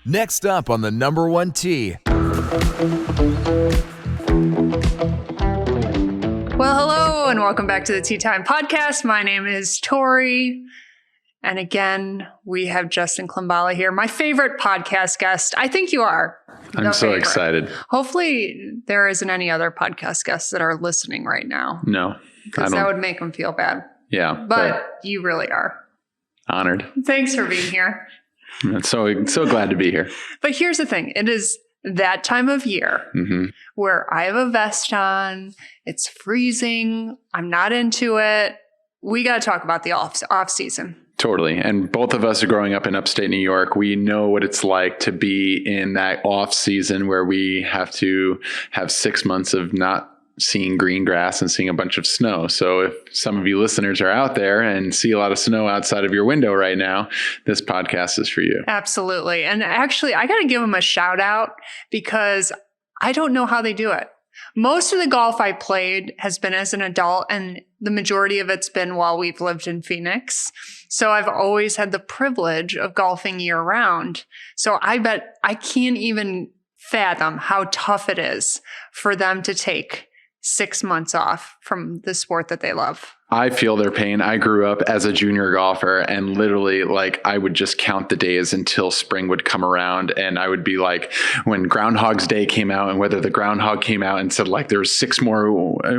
Next up on the number one tee. Well, hello, and welcome back to the Tea Time Podcast. My name is Tori. And again, we have Justin Klemballa here, my favorite podcast guest. I think you are. I'm so excited. Hopefully, there isn't any other podcast guests that are listening right now. No. Because that would make them feel bad. Yeah. But you really are. Honored. Thanks for being here. I'm so glad to be here. But here's the thing. It is that time of year where I have a vest on. It's freezing. I'm not into it. We got to talk about the off season. Totally. And both of us are growing up in upstate New York. We know what it's like to be in that off season where we have to have 6 months of not seeing green grass and seeing a bunch of snow. So if some of you listeners are out there and see a lot of snow outside of your window right now, this podcast is for you. Absolutely. And actually, I got to give them a shout out because I don't know how they do it. Most of the golf I played has been as an adult, and the majority of it's been while we've lived in Phoenix. So I've always had the privilege of golfing year round. So I bet I can't even fathom how tough it is for them to take 6 months off from the sport that they love. I feel their pain. I grew up as a junior golfer, and literally I would just count the days until spring would come around. And I would be like, when Groundhog's Day came out, and whether the groundhog came out and said there was 6 more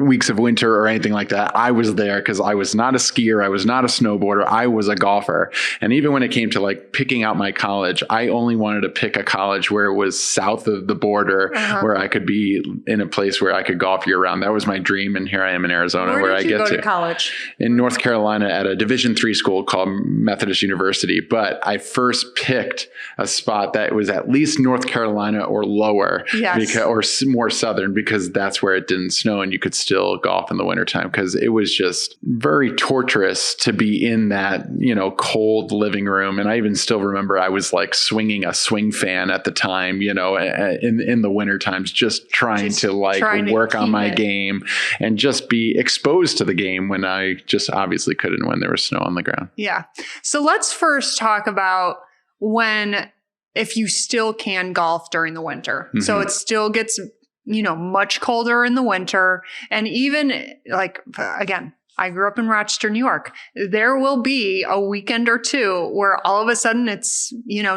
weeks of winter or anything like that, I was there because I was not a skier. I was not a snowboarder. I was a golfer. And even when it came to picking out my college, I only wanted to pick a college where it was south of the border, where I could be in a place where I could golf year round. That was my dream. And here I am in Arizona, where I get to go to college. In North Carolina at a Division III school called Methodist University. But I first picked a spot that was at least North Carolina or lower, or more southern, because that's where it didn't snow and you could still golf in the wintertime, because it was just very torturous to be in that, cold living room. And I even still remember I was swinging a swing fan at the time, in the winter times, just trying to work on my game and just be exposed to the game when I just obviously couldn't when there was snow on the ground. Yeah. So let's first talk about if you still can golf during the winter. So it still gets, much colder in the winter. And even again, I grew up in Rochester, New York. There will be a weekend or two where all of a sudden it's,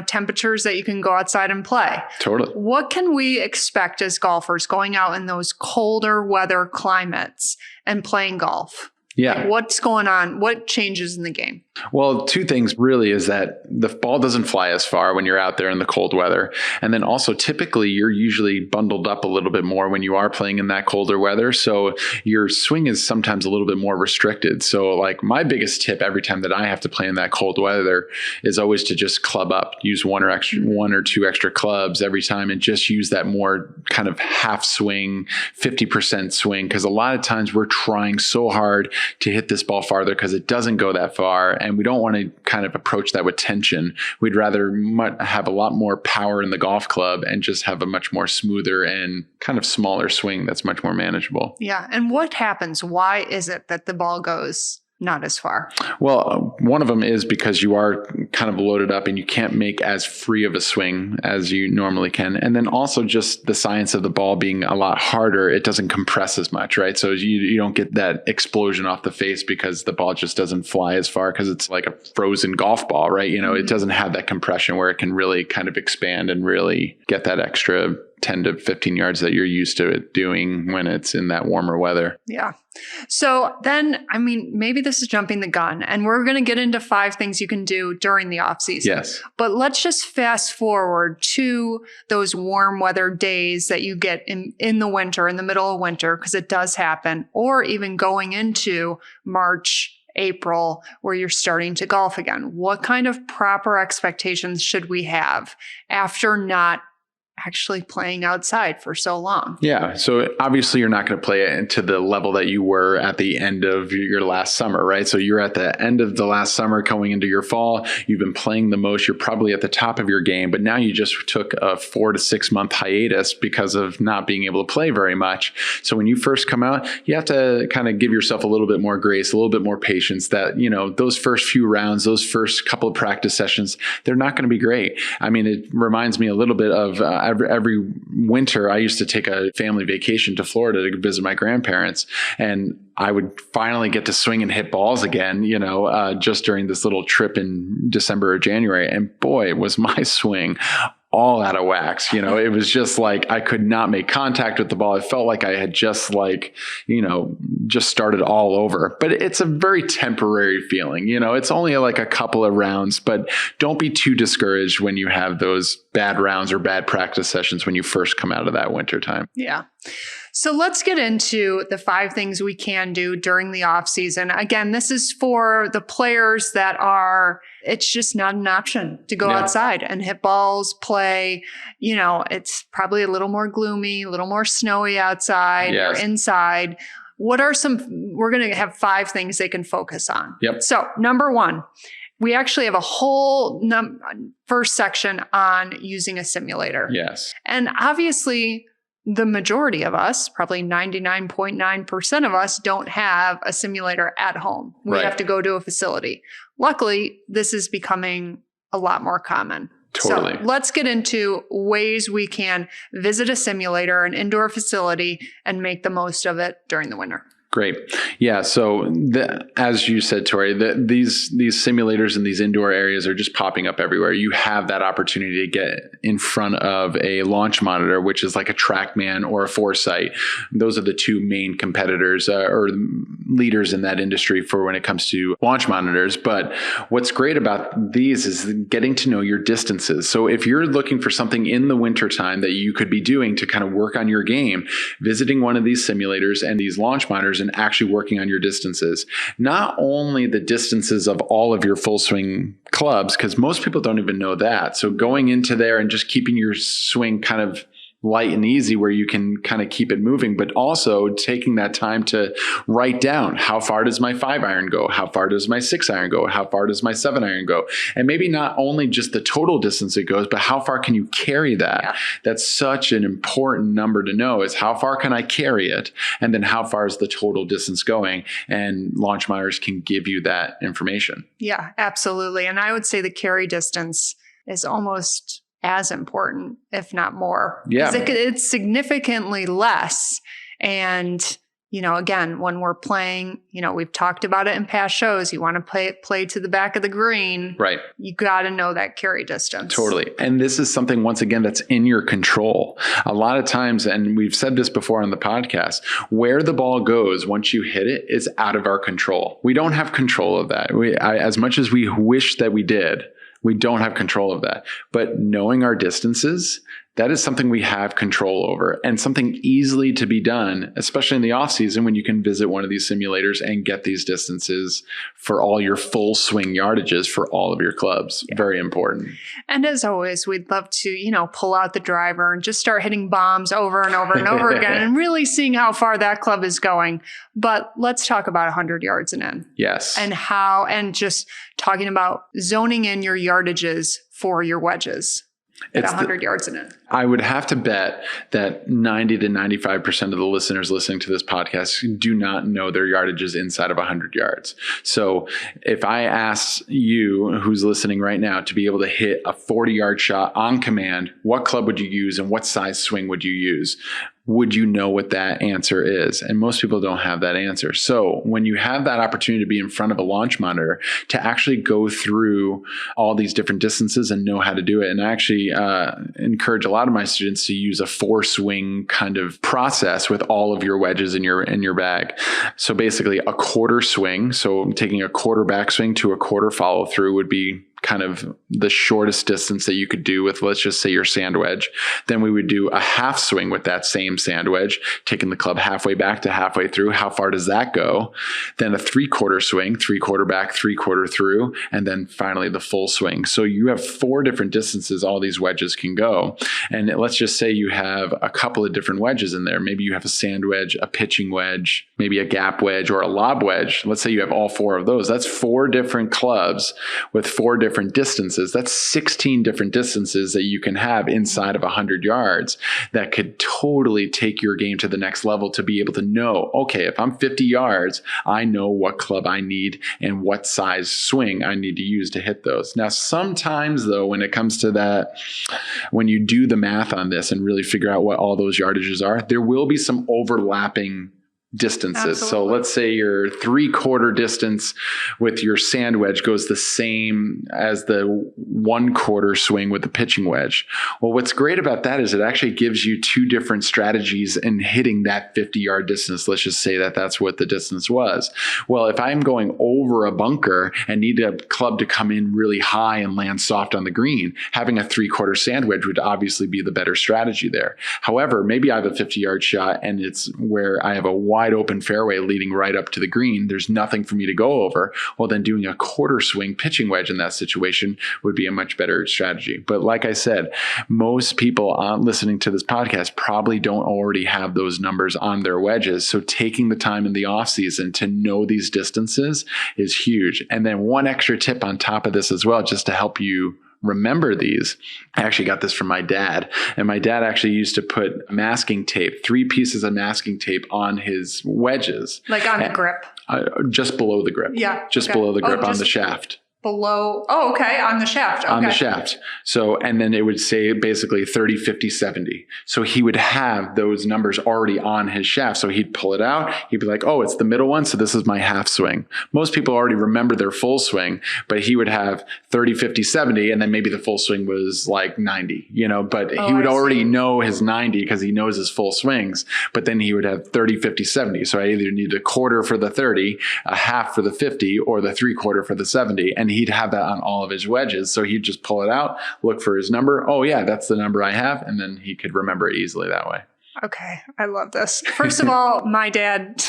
temperatures that you can go outside and play. Totally. What can we expect as golfers going out in those colder weather climates and playing golf? Yeah. What's going on? What changes in the game? Well, 2 things really is that the ball doesn't fly as far when you're out there in the cold weather. And then also typically you're usually bundled up a little bit more when you are playing in that colder weather. So your swing is sometimes a little bit more restricted. So my biggest tip every time that I have to play in that cold weather is always to just club up, use 1 or 2 extra clubs every time, and just use that more kind of half swing, 50% swing. Because a lot of times we're trying so hard to hit this ball farther because it doesn't go that far. And we don't want to kind of approach that with tension. We'd rather have a lot more power in the golf club and just have a much more smoother and kind of smaller swing that's much more manageable. Yeah. And what happens? Why is it that the ball goes not as far? Well, one of them is because you are kind of loaded up and you can't make as free of a swing as you normally can. And then also just the science of the ball being a lot harder, it doesn't compress as much, right? So you don't get that explosion off the face because the ball just doesn't fly as far because it's like a frozen golf ball, right? It doesn't have that compression where it can really kind of expand and really get that extra 10 to 15 yards that you're used to it doing when it's in that warmer weather. Yeah. So then, maybe this is jumping the gun, and we're going to get into 5 things you can do during the off season. Yes. But let's just fast forward to those warm weather days that you get in the winter, in the middle of winter, because it does happen, or even going into March, April, where you're starting to golf again. What kind of proper expectations should we have after not actually playing outside for so long. Yeah. So obviously you're not going to play it to the level that you were at the end of your last summer, right? So you're at the end of the last summer going into your fall. You've been playing the most. You're probably at the top of your game, but now you just took a 4 to 6 month hiatus because of not being able to play very much. So when you first come out, you have to kind of give yourself a little bit more grace, a little bit more patience that, those first few rounds, those first couple of practice sessions, they're not going to be great. I mean, it reminds me a little bit of every winter, I used to take a family vacation to Florida to visit my grandparents, and I would finally get to swing and hit balls again, just during this little trip in December or January. And boy, was my swing all out of wax. It was just like I could not make contact with the ball. It felt like I had just just started all over. But it's a very temporary feeling. It's only like a couple of rounds, but don't be too discouraged when you have those bad rounds or bad practice sessions when you first come out of that winter time. Yeah. So let's get into the 5 things we can do during the off season. Again, this is for the players that it's just not an option to go outside and hit balls, play. It's probably a little more gloomy, a little more snowy outside or inside. We're going to have 5 things they can focus on. Yep. So number 1, we actually have a whole first section on using a simulator. Yes. And obviously, the majority of us, probably 99.9% of us, don't have a simulator at home. We have to go to a facility. Luckily, this is becoming a lot more common. Totally. So let's get into ways we can visit a simulator, an indoor facility, and make the most of it during the winter. Great. Yeah. So as you said, Tori, these simulators in these indoor areas are just popping up everywhere. You have that opportunity to get in front of a launch monitor, which is like a TrackMan or a Foresight. Those are the 2 main competitors or leaders in that industry for when it comes to launch monitors. But what's great about these is getting to know your distances. So if you're looking for something in the wintertime that you could be doing to kind of work on your game, visiting one of these simulators and these launch monitors and actually working on your distances, not only the distances of all of your full swing clubs, because most people don't even know that. So going into there and just keeping your swing kind of light and easy where you can kind of keep it moving, but also taking that time to write down how far does my 5-iron go? How far does my 6-iron go? How far does my 7-iron go? And maybe not only just the total distance it goes, but how far can you carry that? Yeah. That's such an important number to know, is how far can I carry it? And then how far is the total distance going? And launch monitors can give you that information. Yeah, absolutely. And I would say the carry distance is almost as important, if not more. Yeah. It's significantly less. And, again, when we're playing, we've talked about it in past shows. You want to play to the back of the green. Right. You got to know that carry distance. Totally. And this is something, once again, that's in your control. A lot of times, and we've said this before on the podcast, where the ball goes once you hit it is out of our control. We don't have control of that. As much as we wish that we did, we don't have control of that. But knowing our distances, that is something we have control over, and something easily to be done, especially in the off season when you can visit one of these simulators and get these distances for all your full swing yardages for all of your clubs. Yeah. Very important. And as always, we'd love to, pull out the driver and just start hitting bombs over and over and over again and really seeing how far that club is going. But let's talk about 100 yards and in. Yes. And just talking about zoning in your yardages for your wedges. At 100 yards in it. I would have to bet that 90 to 95% of the listeners listening to this podcast do not know their yardages inside of 100 yards. So if I asked you who's listening right now to be able to hit a 40-yard shot on command, what club would you use and what size swing would you use? Would you know what that answer is? And most people don't have that answer. So when you have that opportunity to be in front of a launch monitor, to actually go through all these different distances and know how to do it. And I actually encourage a lot of my students to use a 4-swing kind of process with all of your wedges in your bag. So basically a quarter swing. So taking a quarter backswing to a quarter follow through would be kind of the shortest distance that you could do with, let's just say, your sand wedge. Then we would do a half swing with that same sand wedge, taking the club halfway back to halfway through. How far does that go? Then a 3/4 swing, 3/4 back, 3/4 through, and then finally the full swing. So you have 4 different distances all these wedges can go. And let's just say you have a couple of different wedges in there. Maybe you have a sand wedge, a pitching wedge, maybe a gap wedge, or a lob wedge. Let's say you have all 4 of those. That's 4 different clubs with 4 different distances. That's 16 different distances that you can have inside of 100 yards that could totally take your game to the next level, to be able to know, okay, if I'm 50 yards, I know what club I need and what size swing I need to use to hit those. Now, sometimes though, when it comes to that, when you do the math on this and really figure out what all those yardages are, there will be some overlapping distances. Absolutely. So let's say your 3/4 distance with your sand wedge goes the same as the 1/4 swing with the pitching wedge. Well, what's great about that is it actually gives you 2 different strategies in hitting that 50-yard distance. Let's just say that that's what the distance was. Well, if I'm going over a bunker and need a club to come in really high and land soft on the green, having a 3/4 sand wedge would obviously be the better strategy there. However, maybe I have a 50-yard shot and it's where I have a wide open fairway leading right up to the green. There's nothing for me to go over. Well, then doing a 1/4 swing pitching wedge in that situation would be a much better strategy. But like I said, most people listening to this podcast probably don't already have those numbers on their wedges. So taking the time in the off season to know these distances is huge. And then one extra tip on top of this as well, just to help you remember these. I actually got this from my dad, and my dad actually used to put masking tape, 3 pieces of masking tape on his wedges. Like on the grip. Just below the grip. Yeah. Just okay. below the grip on just the shaft. Below. Oh, okay. On the shaft. Okay. On the shaft. So, and then it would say basically 30, 50, 70. So he would have those numbers already on his shaft. So he'd pull it out. He'd be like, oh, it's the middle one. So this is my half swing. Most people already remember their full swing, but he would have 30, 50, 70. And then maybe the full swing was like 90, but he would already know his 90 because he knows his full swings. But then he would have 30, 50, 70. So I either need a 1/4 for the 30, a half for the 50, or the 3/4 for the 70. And he'd have that on all of his wedges. So he'd just pull it out, look for his number. Oh yeah, that's the number I have. And then he could remember it easily that way. Okay. I love this. First of all, my dad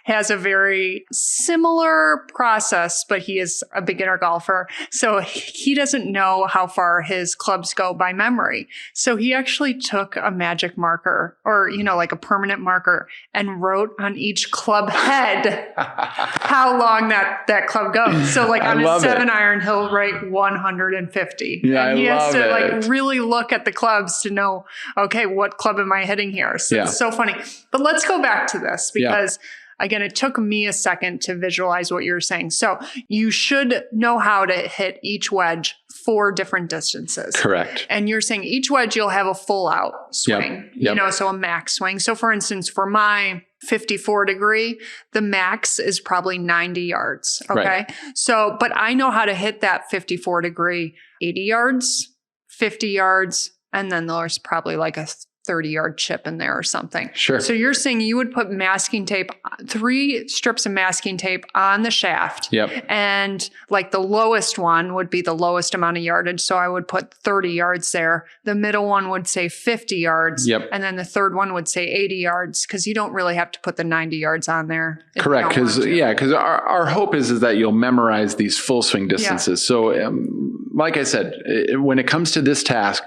has a very similar process, but he is a beginner golfer. So he doesn't know how far his clubs go by memory. So he actually took a magic marker or, like a permanent marker and wrote on each club head how long that club goes. So like on his 7-iron, he'll write 150. Yeah, and he has to it. really look at the clubs to know, okay, what club am I hitting here? So it's so funny. But let's go back to this because again, it took me a second to visualize what you're saying. So you should know how to hit each wedge 4 different distances. Correct. And you're saying each wedge, you'll have a full out swing, so a max swing. So for instance, for my 54 degree, the max is probably 90 yards. Okay. Right. So, but I know how to hit that 54 degree 80 yards, 50 yards, and then there's probably like a 30-yard chip in there or something. Sure. So you're saying you would put masking tape, 3 strips of masking tape on the shaft. Yep. And like the lowest one would be the lowest amount of yardage. So I would put 30 yards there. The middle one would say 50 yards. Yep. And then the third one would say 80 yards because you don't really have to put the 90 yards on there. Correct. Because our hope is that you'll memorize these full swing distances. Yeah. So like I said, when it comes to this task,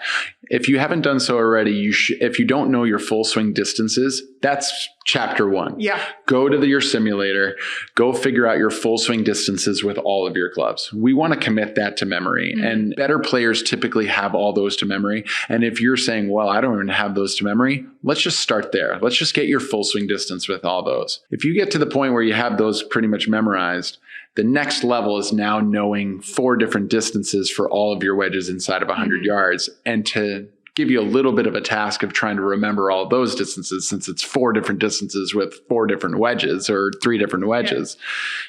if you haven't done so already, if you don't know your full swing distances, that's chapter 1. Yeah. Go to your simulator, go figure out your full swing distances with all of your clubs. We want to commit that to memory. Mm-hmm. And better players typically have all those to memory. And if you're saying, well, I don't even have those to memory, let's just start there. Let's just get your full swing distance with all those. If you get to the point where you have those pretty much memorized, the next level is now knowing 4 different distances for all of your wedges inside of 100 yards. And to give you a little bit of a task of trying to remember all those distances, since it's 4 different distances with 4 different wedges or 3 different wedges,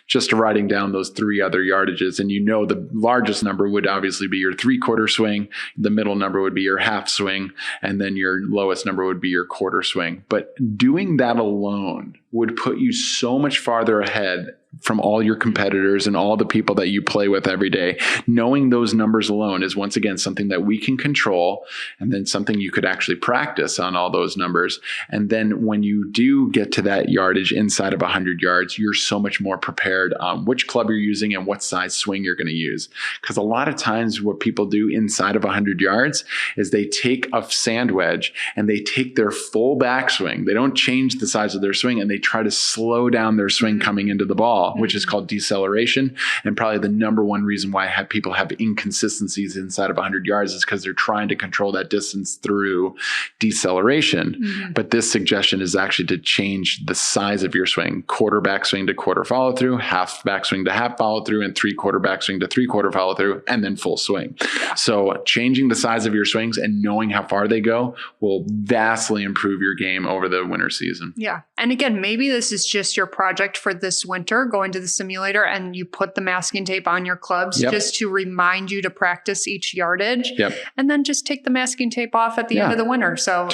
just writing down those 3 other yardages. And the largest number would obviously be your 3/4 swing. The middle number would be your half swing. And then your lowest number would be your 1/4 swing. But doing that alone would put you so much farther ahead from all your competitors and all the people that you play with every day. Knowing those numbers alone is, once again, something that we can control, and then something you could actually practice on all those numbers. And then when you do get to that yardage inside of 100 yards, you're so much more prepared on which club you're using and what size swing you're going to use. Because a lot of times what people do inside of 100 yards is they take a sand wedge and they take their full backswing. They don't change the size of their swing, and they try to slow down their swing coming into the ball, which is called deceleration. And probably the number one reason why people have inconsistencies inside of 100 yards is because they're trying to control that distance through deceleration. But this suggestion is actually to change the size of your swing: quarter backswing to quarter follow through, half backswing to half follow through, and 3/4 backswing to 3/4 follow through, and then full swing. So changing the size of your swings and knowing how far they go will vastly improve your game over the winter season. Yeah. And again, maybe this is just your project for this winter, going to the simulator, and you put the masking tape on your clubs just to remind you to practice each yardage, and then just take the masking tape off at the end of the winter. So,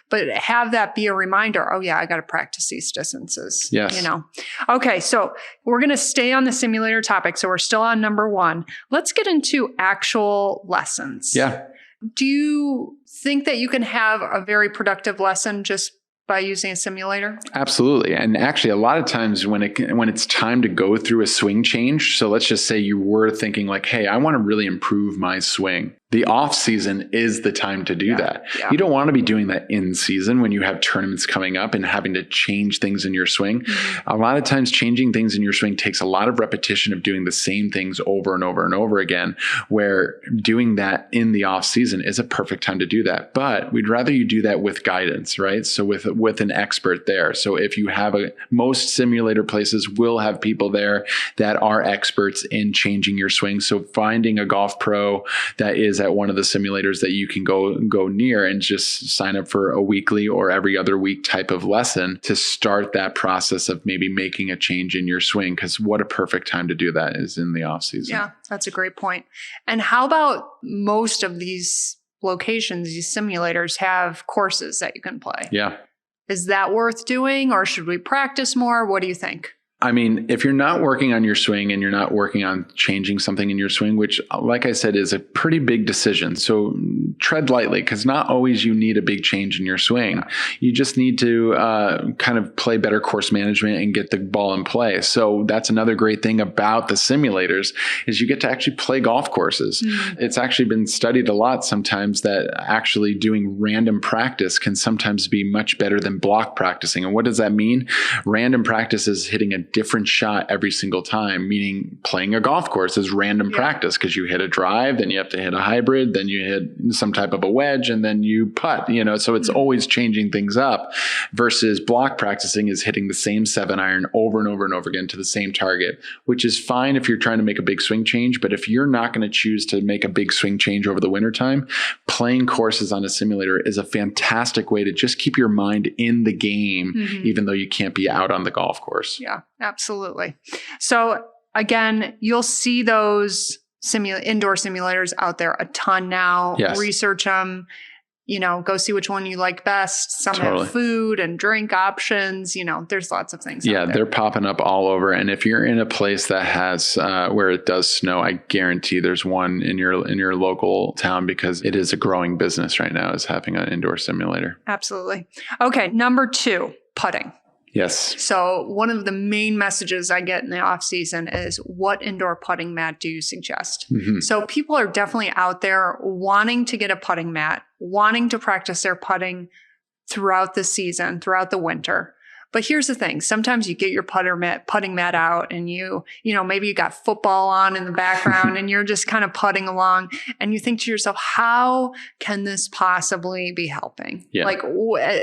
but have that be a reminder. Oh yeah, I got to practice these distances. Yes. Okay. So we're going to stay on the simulator topic. So we're still on number 1. Let's get into actual lessons. Yeah. Do you think that you can have a very productive lesson just by using a simulator? Absolutely. And actually, a lot of times when it's time to go through a swing change, so let's just say you were thinking like, hey, I want to really improve my swing. The off season is the time to do that. Yeah. You don't want to be doing that in season when you have tournaments coming up and having to change things in your swing. A lot of times changing things in your swing takes a lot of repetition of doing the same things over and over and over again, where doing that in the off season is a perfect time to do that. But we'd rather you do that with guidance, right? So with an expert there. So if you have most simulator places will have people there that are experts in changing your swing. So finding a golf pro that is at one of the simulators that you can go near and just sign up for a weekly or every other week type of lesson to start that process of maybe making a change in your swing. Because what a perfect time to do that is in the off season. Yeah, that's a great point. And how about most of these locations, these simulators have courses that you can play? Yeah. Is that worth doing, or should we practice more? What do you think? I mean, if you're not working on your swing and you're not working on changing something in your swing, which, like I said, is a pretty big decision. So tread lightly, because not always you need a big change in your swing. You just need to kind of play better course management and get the ball in play. So that's another great thing about the simulators is you get to actually play golf courses. It's actually been studied a lot sometimes that actually doing random practice can sometimes be much better than block practicing. And what does that mean? Random practice is hitting a different shot every single time, meaning playing a golf course is random practice because you hit a drive, then you have to hit a hybrid, then you hit some type of a wedge, and then you putt, so it's always changing things up versus block practicing is hitting the same 7-iron over and over and over again to the same target, which is fine if you're trying to make a big swing change. But if you're not going to choose to make a big swing change over the wintertime, playing courses on a simulator is a fantastic way to just keep your mind in the game, even though you can't be out on the golf course. Yeah. Absolutely. So again, you'll see those indoor simulators out there a ton now. Yes. Research them, go see which one you like best. Some have food and drink options. There's lots of things. Yeah, out there. They're popping up all over. And if you're in a place that has where it does snow, I guarantee there's one in your local town, because it is a growing business right now, is having an indoor simulator. Absolutely. Okay, number 2, putting. Yes. So one of the main messages I get in the off season is, what indoor putting mat do you suggest? So people are definitely out there wanting to get a putting mat, wanting to practice their putting throughout the season, throughout the winter. But here's the thing. Sometimes you get your putting mat out and maybe you got football on in the background and you're just kind of putting along and you think to yourself, how can this possibly be helping? Yeah. Like,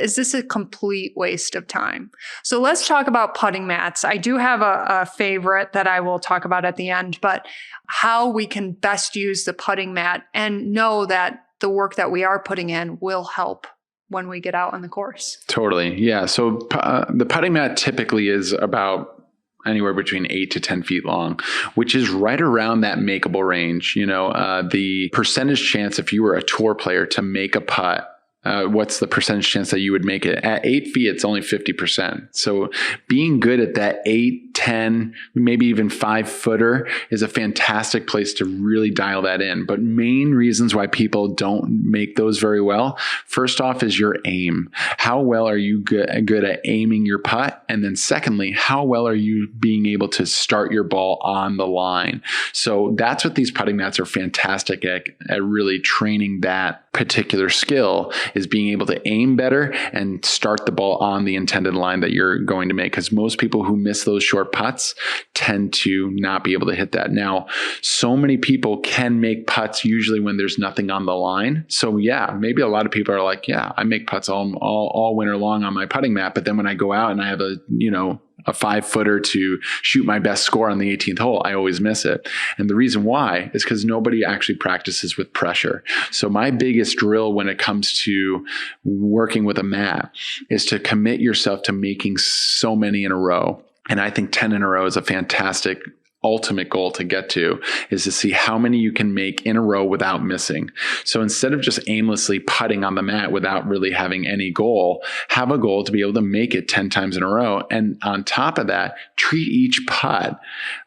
is this a complete waste of time? So let's talk about putting mats. I do have a favorite that I will talk about at the end, but how we can best use the putting mat and know that the work that we are putting in will help when we get out on the course. Totally. Yeah. So the putting mat typically is about anywhere between 8 to 10 feet long, which is right around that makeable range. The percentage chance if you were a tour player to make a putt what's the percentage chance that you would make it? At 8 feet, it's only 50%. So being good at that 8, 10, maybe even 5-footer is a fantastic place to really dial that in. But main reasons why people don't make those very well, first off, is your aim. How well are you good at aiming your putt? And then secondly, how well are you being able to start your ball on the line? So that's what these putting mats are fantastic at really training that particular skill, is being able to aim better and start the ball on the intended line that you're going to make. Because most people who miss those short putts tend to not be able to hit that. Now, so many people can make putts usually when there's nothing on the line. So yeah, maybe a lot of people are like, yeah, I make putts all winter long on my putting mat. But then when I go out and I have a 5-footer to shoot my best score on the 18th hole, I always miss it. And the reason why is because nobody actually practices with pressure. So my biggest drill when it comes to working with a mat is to commit yourself to making so many in a row. And I think 10 in a row is a fantastic ultimate goal to get to, is to see how many you can make in a row without missing. So instead of just aimlessly putting on the mat without really having any goal, have a goal to be able to make it 10 times in a row. And on top of that, treat each putt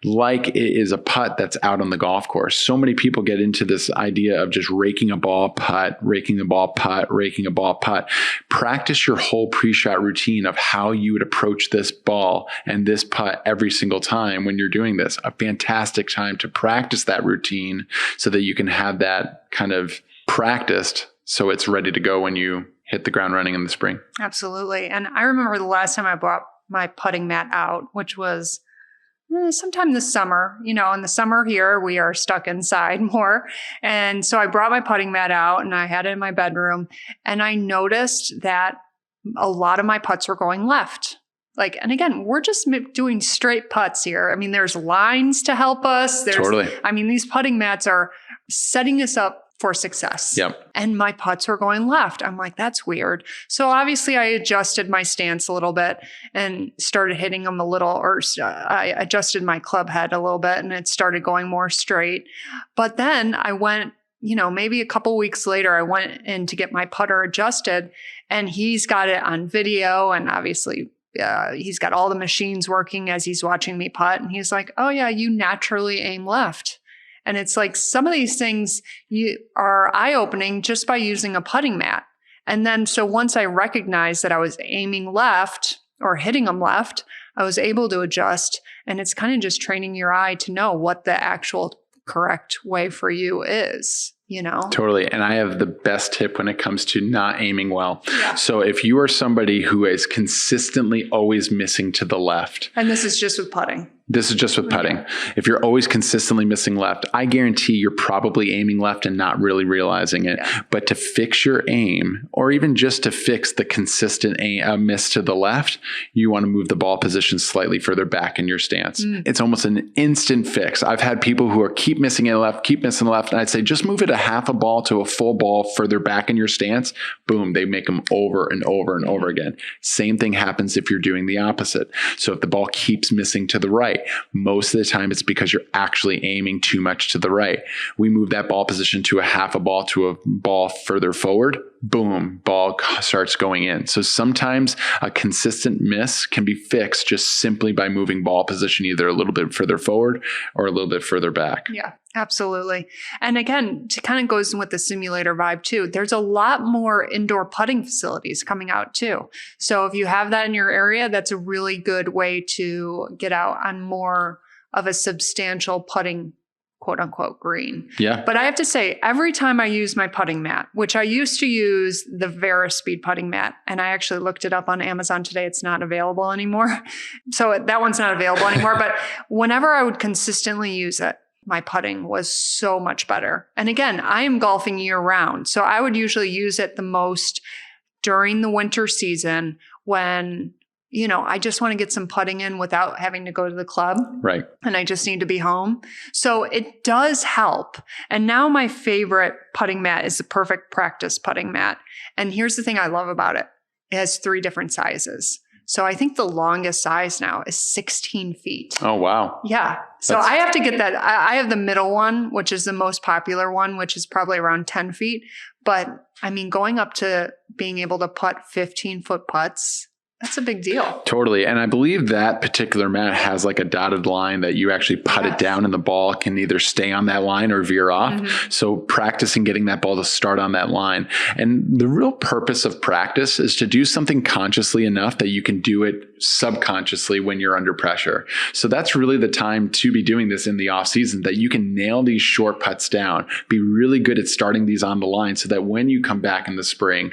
like it is a putt that's out on the golf course. So many people get into this idea of just raking a ball, putt, raking the ball, putt, raking a ball, putt. Practice your whole pre-shot routine of how you would approach this ball and this putt every single time when you're doing this. A fantastic time to practice that routine so that you can have that kind of practiced so it's ready to go when you hit the ground running in the spring. Absolutely. And I remember the last time I brought my putting mat out, which was sometime this summer. In the summer here, we are stuck inside more. And so I brought my putting mat out and I had it in my bedroom, and I noticed that a lot of my putts were going left. And again, we're just doing straight putts here. I mean, there's lines to help us. Totally. I mean, these putting mats are setting us up for success. Yep. And my putts were going left. I'm like, that's weird. So obviously I adjusted my stance a little bit and started hitting them a little, or I adjusted my club head a little bit and it started going more straight. But then I went, maybe a couple weeks later, I went in to get my putter adjusted, and he's got it on video, and obviously he's got all the machines working as he's watching me putt. And he's like, oh yeah, you naturally aim left. And it's like some of these things are eye-opening just by using a putting mat. And then, so once I recognized that I was aiming left or hitting them left, I was able to adjust. And it's kind of just training your eye to know what the actual correct way for you is. Totally. And I have the best tip when it comes to not aiming well. Yeah. So if you are somebody who is consistently always missing to the left. And this is just with putting. This is just with putting. If you're always consistently missing left, I guarantee you're probably aiming left and not really realizing it. Yeah. But to fix your aim, or even just to fix the consistent miss to the left, you want to move the ball position slightly further back in your stance. It's almost an instant fix. I've had people who keep missing it left, keep missing left. And I'd say, just move it a half a ball to a full ball further back in your stance. Boom, they make them over and over and over again. Same thing happens if you're doing the opposite. So if the ball keeps missing to the right, most of the time it's because you're actually aiming too much to the right. We move that ball position to a half a ball to a ball further forward. Boom, ball starts going in. So sometimes a consistent miss can be fixed just simply by moving ball position either a little bit further forward or a little bit further back. Yeah, absolutely. And again, it kind of goes in with the simulator vibe too. There's a lot more indoor putting facilities coming out too. So if you have that in your area, that's a really good way to get out on more of a substantial putting, quote unquote, green. Yeah. But I have to say, every time I use my putting mat, which I used to use the Verispeed putting mat, and I actually looked it up on Amazon today, it's not available anymore. So that one's not available anymore. But whenever I would consistently use it, my putting was so much better. And again, I am golfing year round. So I would usually use it the most during the winter season when, I just want to get some putting in without having to go to the club. Right. And I just need to be home. So it does help. And now my favorite putting mat is the Perfect Practice putting mat. And here's the thing I love about it. It has 3 different sizes. So I think the longest size now is 16 feet. Oh, wow. Yeah. So I have to get that. I have the middle one, which is the most popular one, which is probably around 10 feet. But I mean, going up to being able to putt 15-foot putts, that's a big deal. Totally. And I believe that particular mat has like a dotted line that you actually putt it down and the ball can either stay on that line or veer off. So practicing getting that ball to start on that line. And the real purpose of practice is to do something consciously enough that you can do it subconsciously when you're under pressure. So that's really the time to be doing this in the off season, that you can nail these short putts down, be really good at starting these on the line so that when you come back in the spring,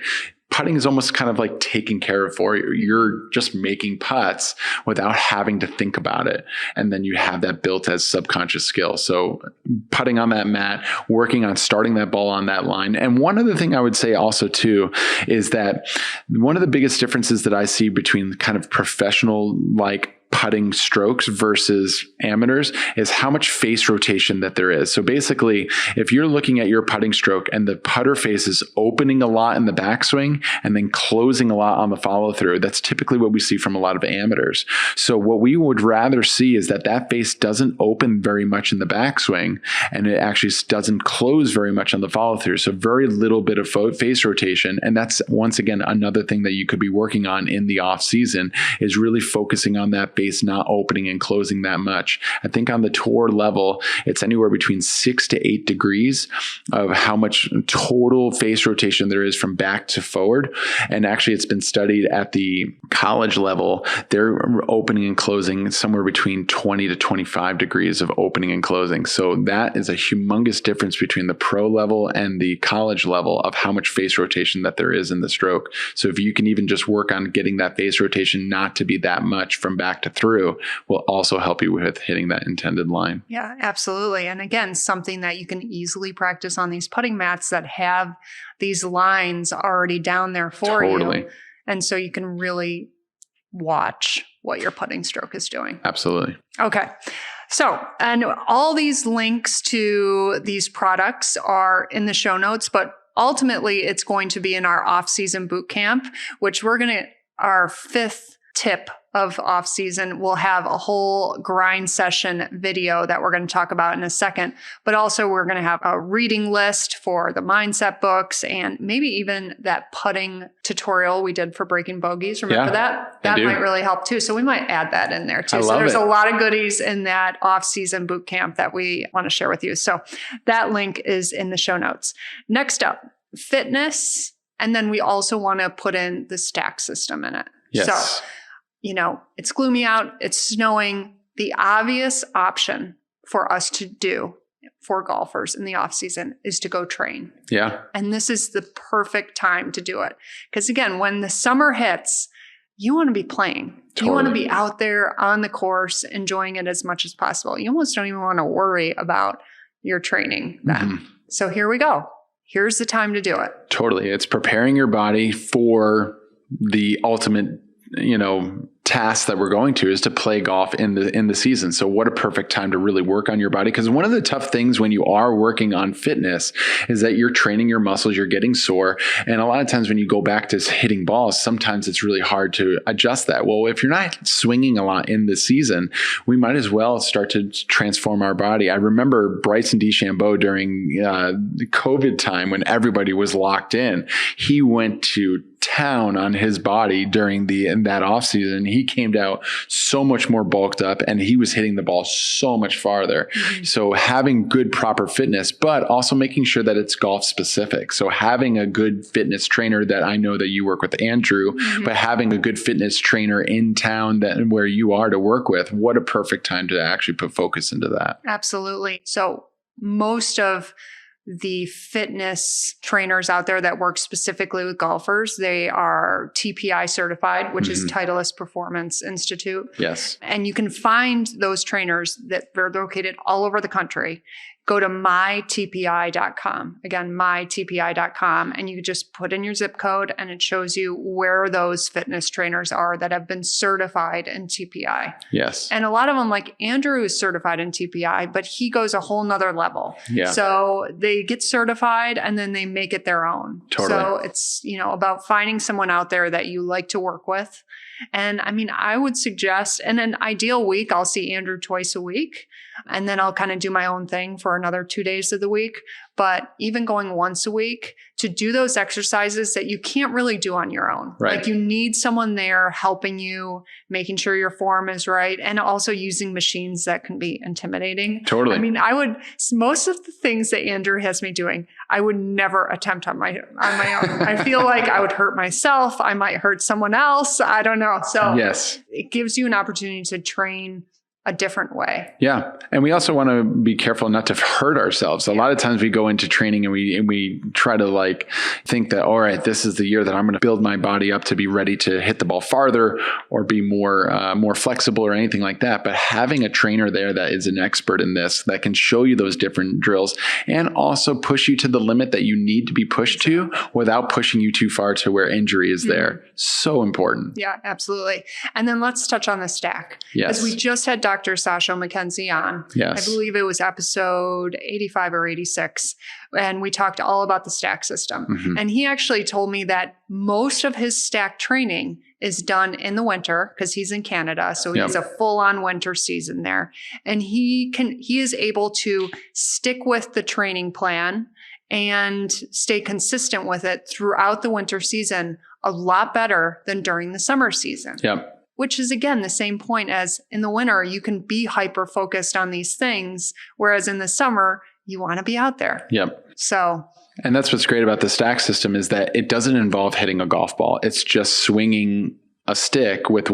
putting is almost kind of like taken care of for you. You're just making putts without having to think about it. And then you have that built as subconscious skill. So putting on that mat, working on starting that ball on that line. And one other thing I would say also too, is that one of the biggest differences that I see between kind of professional like putting strokes versus amateurs is how much face rotation that there is. So basically, if you're looking at your putting stroke and the putter face is opening a lot in the backswing and then closing a lot on the follow through, that's typically what we see from a lot of amateurs. So what we would rather see is that that face doesn't open very much in the backswing and it actually doesn't close very much on the follow through. So very little bit of face rotation. And that's once again, another thing that you could be working on in the off season is really focusing on that face not opening and closing that much. I think on the tour level, it's anywhere between 6 to 8 degrees of how much total face rotation there is from back to forward. And actually, it's been studied at the college level. They're opening and closing somewhere between 20 to 25 degrees of opening and closing. So that is a humongous difference between the pro level and the college level of how much face rotation that there is in the stroke. So if you can even just work on getting that face rotation not to be that much from back to through, will also help you with hitting that intended line. Yeah, absolutely. And again, something that you can easily practice on these putting mats that have these lines already down there for you. And so you can really watch what your putting stroke is doing. Absolutely. Okay. So, and all these links to these products are in the show notes, but ultimately it's going to be in our off-season bootcamp, which our 5th tip of off season. We'll have a whole grind session video that we're going to talk about in a second, but also we're going to have a reading list for the mindset books and maybe even that putting tutorial we did for breaking bogeys. Remember that? That might really help too. So we might add that in there too. So there's a lot of goodies in that off-season boot camp that we want to share with you. So that link is in the show notes. Next up, fitness. And then we also want to put in the stack system in it. Yes. So, it's gloomy out, it's snowing. The obvious option for us to do for golfers in the off season is to go train. Yeah. And this is the perfect time to do it. Because again, when the summer hits, you want to be playing. Totally. You want to be out there on the course, enjoying it as much as possible. You almost don't even want to worry about your training then. So here we go. Here's the time to do it. Totally. It's preparing your body for the ultimate task that we're going to is to play golf in the season. So what a perfect time to really work on your body. Because one of the tough things when you are working on fitness is that you're training your muscles, you're getting sore. And a lot of times when you go back to hitting balls, sometimes it's really hard to adjust that. Well, if you're not swinging a lot in the season, we might as well start to transform our body. I remember Bryson DeChambeau during the COVID time when everybody was locked in. He went to town on his body during that off season. He came out so much more bulked up and he was hitting the ball so much farther. So having good proper fitness, but also making sure that it's golf specific. So having a good fitness trainer that I know that you work with, Andrew, but having a good fitness trainer in town where you are to work with, what a perfect time to actually put focus into that. Absolutely. So most of the fitness trainers out there that work specifically with golfers, they are TPI certified, which is Titleist Performance Institute. Yes. And you can find those trainers that are located all over the country. Go to mytpi.com. Again, mytpi.com. And you just put in your zip code and it shows you where those fitness trainers are that have been certified in TPI. Yes. And a lot of them, like Andrew, is certified in TPI, but he goes a whole nother level. Yeah. So they get certified and then they make it their own. Totally. So it's, about finding someone out there that you like to work with. And I mean, I would suggest in an ideal week, I'll see Andrew twice a week. And then I'll kind of do my own thing for another 2 days of the week. But even going once a week to do those exercises that you can't really do on your own. Right. Like you need someone there helping you, making sure your form is right, and also using machines that can be intimidating. Totally. I mean, most of the things that Andrew has me doing, I would never attempt on my own. I feel like I would hurt myself. I might hurt someone else. I don't know. So yes, it gives you an opportunity to train a different way. Yeah. And we also want to be careful not to hurt ourselves. A lot of times we go into training and we try to like think that, all right, this is the year that I'm going to build my body up to be ready to hit the ball farther or be more flexible or anything like that. But having a trainer there that is an expert in this, that can show you those different drills and also push you to the limit that you need to be pushed to without pushing you too far to where injury is there. So important. Yeah, absolutely. And then let's touch on the stack. Yes. As we just had Dr. Sasha McKenzie on. Yes. I believe it was episode 85 or 86. And we talked all about the stack system. Mm-hmm. And he actually told me that most of his stack training is done in the winter because he's in Canada. So he has a full-on winter season there. And he is able to stick with the training plan and stay consistent with it throughout the winter season a lot better than during the summer season. Yep. Which is, again, the same point as in the winter, you can be hyper-focused on these things, whereas in the summer, you want to be out there. Yep. So. And that's what's great about the stack system is that it doesn't involve hitting a golf ball. It's just swinging a stick with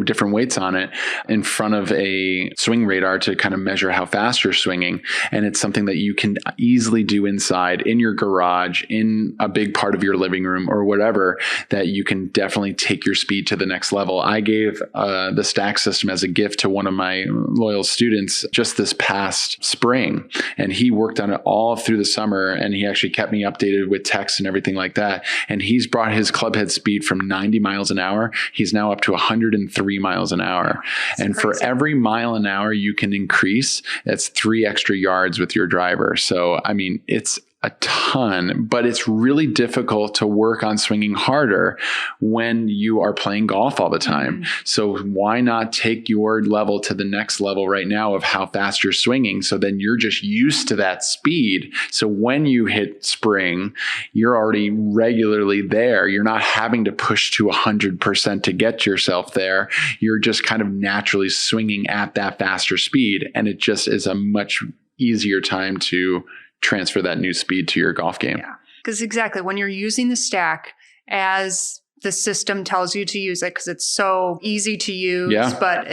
different weights on it in front of a swing radar to kind of measure how fast you're swinging. And it's something that you can easily do inside in your garage, in a big part of your living room or whatever, that you can definitely take your speed to the next level. I gave the stack system as a gift to one of my loyal students just this past spring. And he worked on it all through the summer. And he actually kept me updated with texts and everything like that. And he's brought his club head speed from 90 miles an hour. He's now up to 103 miles an hour. And crazy. For every mile an hour you can increase, that's 3 extra yards with your driver. So, I mean, it's a ton, but it's really difficult to work on swinging harder when you are playing golf all the time. Mm-hmm. So why not take your level to the next level right now of how fast you're swinging? So then you're just used to that speed. So when you hit spring, you're already regularly there. You're not having to push to 100% to get yourself there. You're just kind of naturally swinging at that faster speed. And it just is a much easier time to transfer that new speed to your golf game. Yeah, because exactly when you're using the stack as the system tells you to use it, because it's so easy to use, but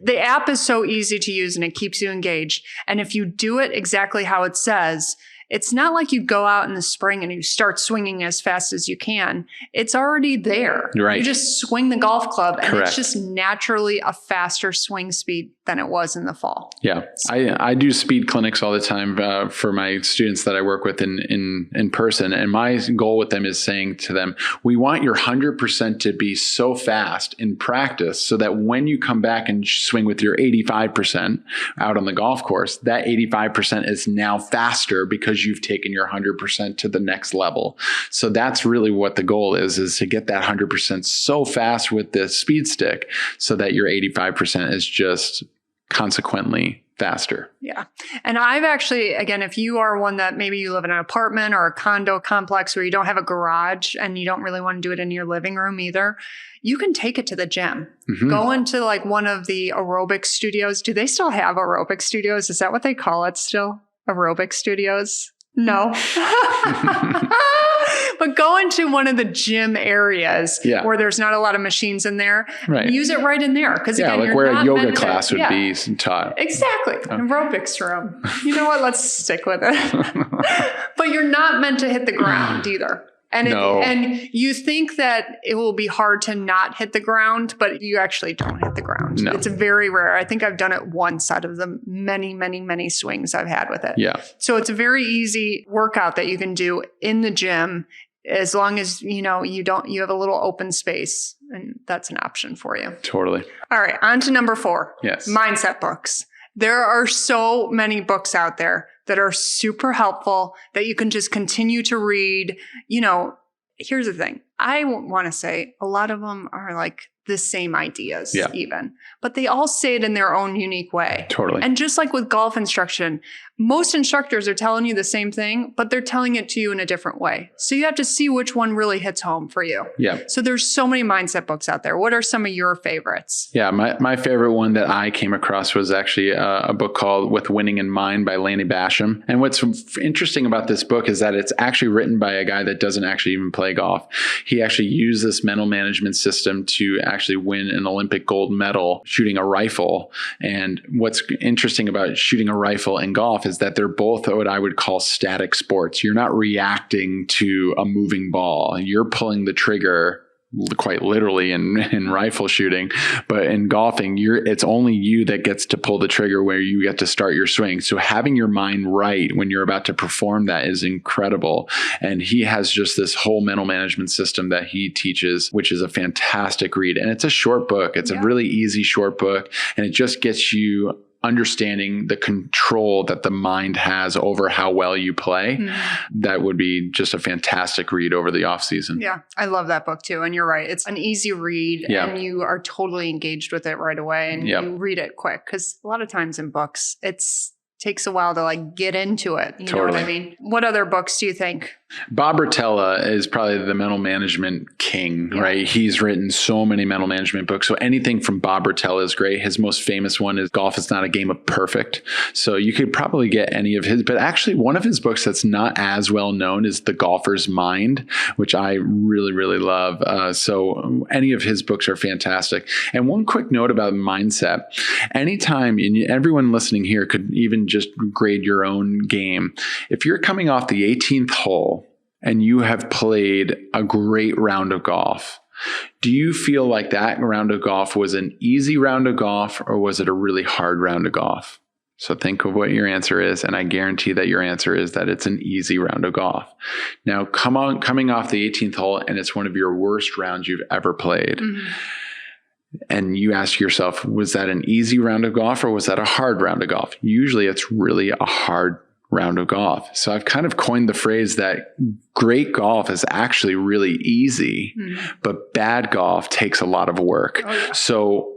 the app is so easy to use and it keeps you engaged. And if you do it exactly how it says, it's not like you go out in the spring and you start swinging as fast as you can. It's already there. Right. You just swing the golf club and Correct. It's just naturally a faster swing speed than it was in the fall. Yeah. I do speed clinics all the time for my students that I work with in person. And my goal with them is saying to them, we want your 100% to be so fast in practice so that when you come back and swing with your 85% out on the golf course, that 85% is now faster because you've taken your 100% to the next level. So that's really what the goal is to get that 100% so fast with the speed stick so that your 85% is just consequently faster. Yeah. And I've actually, again, if you are one that maybe you live in an apartment or a condo complex where you don't have a garage and you don't really want to do it in your living room either, you can take it to the gym. Mm-hmm. Go into like one of the aerobic studios. Do they still have aerobic studios? Is that what they call it still? Aerobic studios? No. But go into one of the gym areas where there's not a lot of machines in there. Right. Use it right in there. Because again, like where a yoga class would be taught. Exactly. An aerobics room. You know what? Let's stick with it. But you're not meant to hit the ground either. And and you think that it will be hard to not hit the ground, but you actually don't hit the ground. No. It's very rare. I think I've done it once out of the many, many, many swings I've had with it. Yeah. So it's a very easy workout that you can do in the gym as long as you have a little open space, and that's an option for you. Totally. All right, on to number 4. Yes. Mindset books. There are so many books out there that are super helpful that you can just continue to read. Here's the thing. I want to say a lot of them are like the same ideas Yeah. even, but they all say it in their own unique way. Totally. And just like with golf instruction, most instructors are telling you the same thing, but they're telling it to you in a different way. So you have to see which one really hits home for you. Yeah. So there's so many mindset books out there. What are some of your favorites? Yeah, my favorite one that I came across was actually a book called With Winning in Mind by Lanny Basham. And what's interesting about this book is that it's actually written by a guy that doesn't actually even play golf. He actually used this mental management system to actually win an Olympic gold medal shooting a rifle. And what's interesting about shooting a rifle and golf is that they're both what I would call static sports. You're not reacting to a moving ball. You're pulling the trigger quite literally in rifle shooting, but in golfing, it's only you that gets to pull the trigger where you get to start your swing. So having your mind right when you're about to perform that is incredible. And he has just this whole mental management system that he teaches, which is a fantastic read. And it's a short book. It's a really easy short book, and it just gets you understanding the control that the mind has over how well you play. That would be just a fantastic read over the off season. Yeah, I love that book too. And you're right. It's an easy read and you are totally engaged with it right away and you read it quick. Because a lot of times in books, takes a while to like get into it. You know what I mean? What other books do you think? Bob Rotella is probably the mental management king, right? He's written so many mental management books. So anything from Bob Rotella is great. His most famous one is Golf is Not a Game of Perfect. So you could probably get any of his, but actually one of his books that's not as well known is The Golfer's Mind, which I really, really love. So any of his books are fantastic. And one quick note about mindset, anytime, and everyone listening here could even just grade your own game. If you're coming off the 18th hole, and you have played a great round of golf, do you feel like that round of golf was an easy round of golf, or was it a really hard round of golf? So think of what your answer is, and I guarantee that your answer is that it's an easy round of golf. Now, coming off the 18th hole, and it's one of your worst rounds you've ever played, and you ask yourself, was that an easy round of golf, or was that a hard round of golf? Usually it's really a hard round of golf. So I've kind of coined the phrase that great golf is actually really easy, but bad golf takes a lot of work. So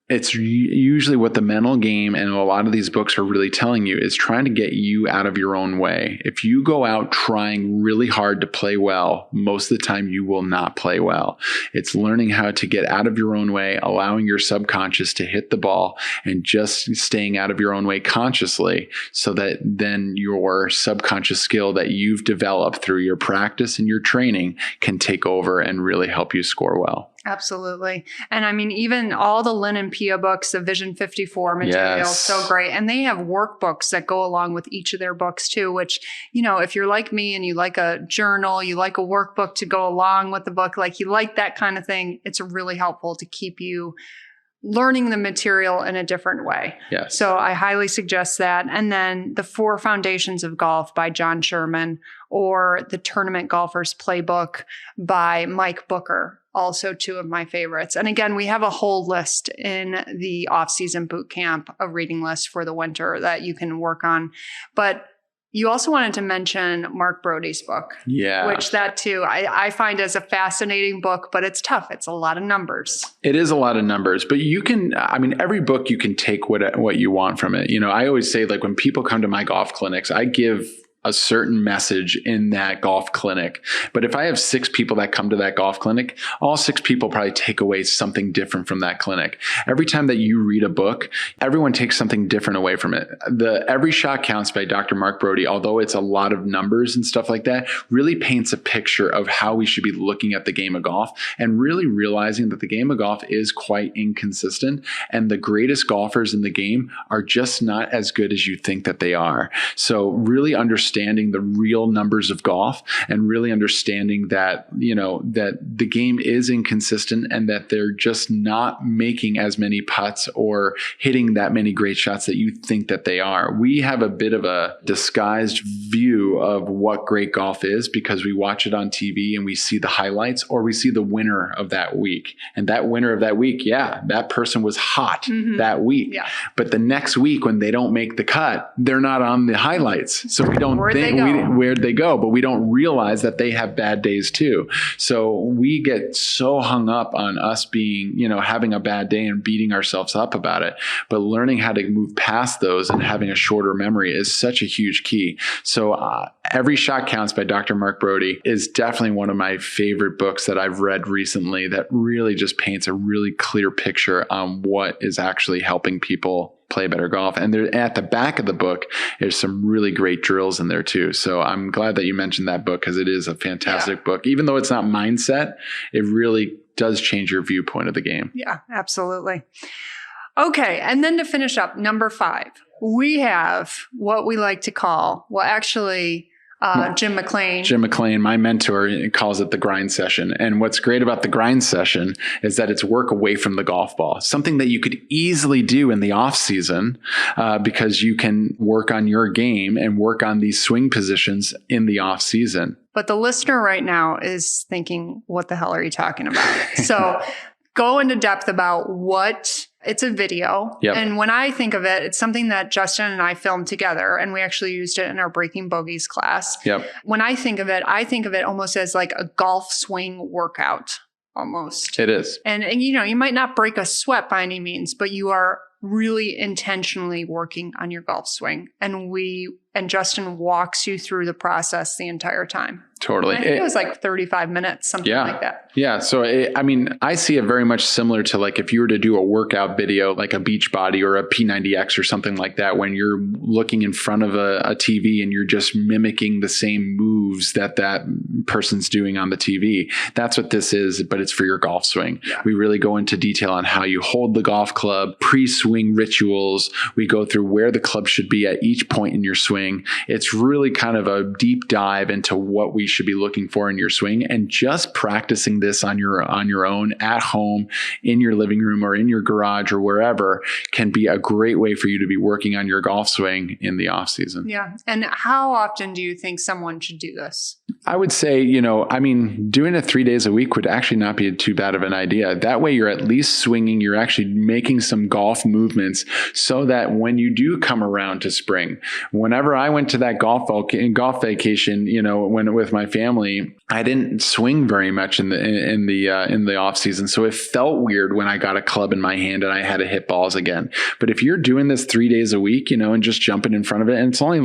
it's usually what the mental game and a lot of these books are really telling you is trying to get you out of your own way. If you go out trying really hard to play well, most of the time you will not play well. It's learning how to get out of your own way, allowing your subconscious to hit the ball and just staying out of your own way consciously, so that then your subconscious skill that you've developed through your practice and your training can take over and really help you score well. Absolutely. And I mean, even all the Lynn and Pia books, the Vision 54 material, so great. And they have workbooks that go along with each of their books too, which, you know, if you're like me and you like a journal, you like a workbook to go along with the book, like you like that kind of thing, it's really helpful to keep you learning the material in a different way. Yes. So I highly suggest that. And then The 4 Foundations of Golf by John Sherman, or The Tournament Golfer's Playbook by Mike Booker, also two of my favorites. And again, we have a whole list in the Off-Season Bootcamp, a reading list for the winter that you can work on. But you also wanted to mention Mark Brody's book, which that too, I find as a fascinating book, but it's tough. It's a lot of numbers. It is a lot of numbers, but you can, I mean, every book you can take what you want from it. You know, I always say, like, when people come to my golf clinics, I give a certain message in that golf clinic. But if I have 6 people that come to that golf clinic, all 6 people probably take away something different from that clinic. Every time that you read a book, everyone takes something different away from it. The Every Shot Counts by Dr. Mark Brody, although it's a lot of numbers and stuff like that, really paints a picture of how we should be looking at the game of golf and really realizing that the game of golf is quite inconsistent, and the greatest golfers in the game are just not as good as you think that they are. So really understanding the real numbers of golf and really understanding that, you know, that the game is inconsistent and that they're just not making as many putts or hitting that many great shots that you think that they are. We have a bit of a disguised view of what great golf is because we watch it on TV and we see the highlights, or we see the winner of that week. And that winner of that week, that person was hot that week. But the next week when they don't make the cut, they're not on the highlights. So we don't where'd they go, but we don't realize that they have bad days too. So we get so hung up on us being, having a bad day and beating ourselves up about it. But learning how to move past those and having a shorter memory is such a huge key. So Every Shot Counts by Dr. Mark Brody is definitely one of my favorite books that I've read recently that really just paints a really clear picture on what is actually helping people play better golf. And there, at the back of the book, there's some really great drills in there too. So I'm glad that you mentioned that book because it is a fantastic book. Even though it's not mindset, it really does change your viewpoint of the game. Yeah, absolutely. Okay. And then to finish up, number 5, we have what we like to call, Jim McLean, my mentor, calls it the grind session. And what's great about the grind session is that it's work away from the golf ball, something that you could easily do in the off season because you can work on your game and work on these swing positions in the off season. But the listener right now is thinking, what the hell are you talking about? So go into depth about what it's a video. Yep. And when I think of it, it's something that Justin and I filmed together, and we actually used it in our Breaking Bogeys class. Yep. When I think of it almost as like a golf swing workout, almost. It is. And you might not break a sweat by any means, but you are really intentionally working on your golf swing. And Justin walks you through the process the entire time. Totally. I think it was like 35 minutes, something like that. Yeah. So, I see it very much similar to like if you were to do a workout video, like a Beachbody or a P90X or something like that, when you're looking in front of a TV and you're just mimicking the same moves that person's doing on the TV. That's what this is, but it's for your golf swing. Yeah. We really go into detail on how you hold the golf club, pre-swing rituals. We go through where the club should be at each point in your swing. It's really kind of a deep dive into what we should be looking for in your swing, and just practicing this on your own at home, in your living room or in your garage or wherever can be a great way for you to be working on your golf swing in the off season. Yeah. And how often do you think someone should do this? I would say, doing it 3 days a week would actually not be too bad of an idea. That way you're at least swinging, you're actually making some golf movements so that when you do come around to spring, whenever I went to that golf vacation, with my family, I didn't swing very much in the off season. So it felt weird when I got a club in my hand and I had to hit balls again. But if you're doing this 3 days a week, and just jumping in front of it, and it's only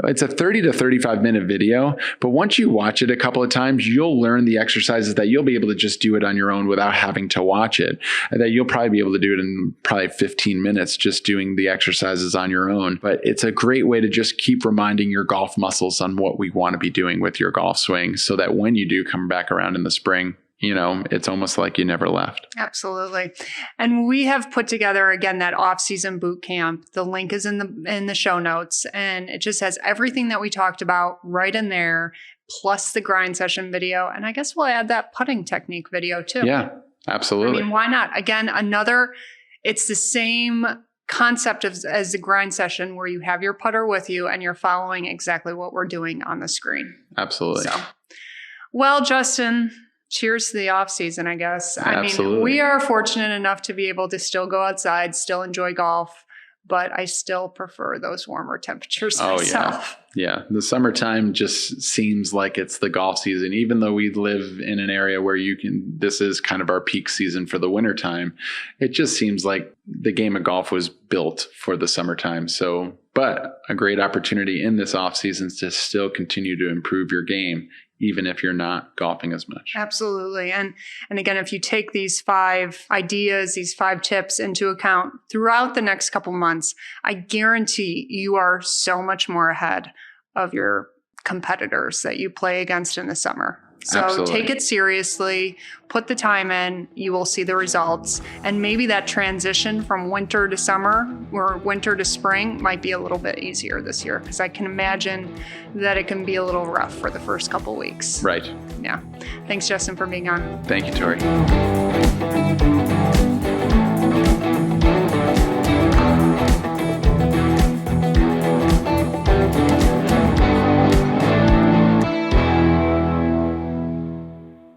it's a 30 to 35 minute video, but once you watch it a couple of times, you'll learn the exercises that you'll be able to just do it on your own without having to watch it. And that you'll probably be able to do it in probably 15 minutes, just doing the exercises on your own. But it's a great way to just keep reminding your golf muscles on what we want to be doing with your golf swing, so that when you do come back around in the spring, it's almost like you never left. Absolutely. And we have put together, again, that Off-Season Bootcamp. The link is in the show notes, and it just has everything that we talked about right in there, plus the grind session video. And I guess we'll add that putting technique video too. Yeah, absolutely. Why not? Again, it's the same concept as the grind session, where you have your putter with you and you're following exactly what we're doing on the screen. Absolutely. So, well, Justin, cheers to the off season, I guess. Absolutely. We are fortunate enough to be able to still go outside, still enjoy golf, but I still prefer those warmer temperatures myself. Yeah. The summertime just seems like it's the golf season, even though we live in an area where this is kind of our peak season for the wintertime. It just seems like the game of golf was built for the summertime. So, but a great opportunity in this off season to still continue to improve your game, even if you're not golfing as much. Absolutely. And again, if you take these 5 ideas, these 5 tips into account throughout the next couple months, I guarantee you are so much more ahead of your competitors that you play against in the summer. So Absolutely. Take it seriously, put the time in, you will see the results. And maybe that transition from winter to summer or winter to spring might be a little bit easier this year, because I can imagine that it can be a little rough for the first couple weeks. Right. Yeah. Thanks, Justin, for being on. Thank you, Tori.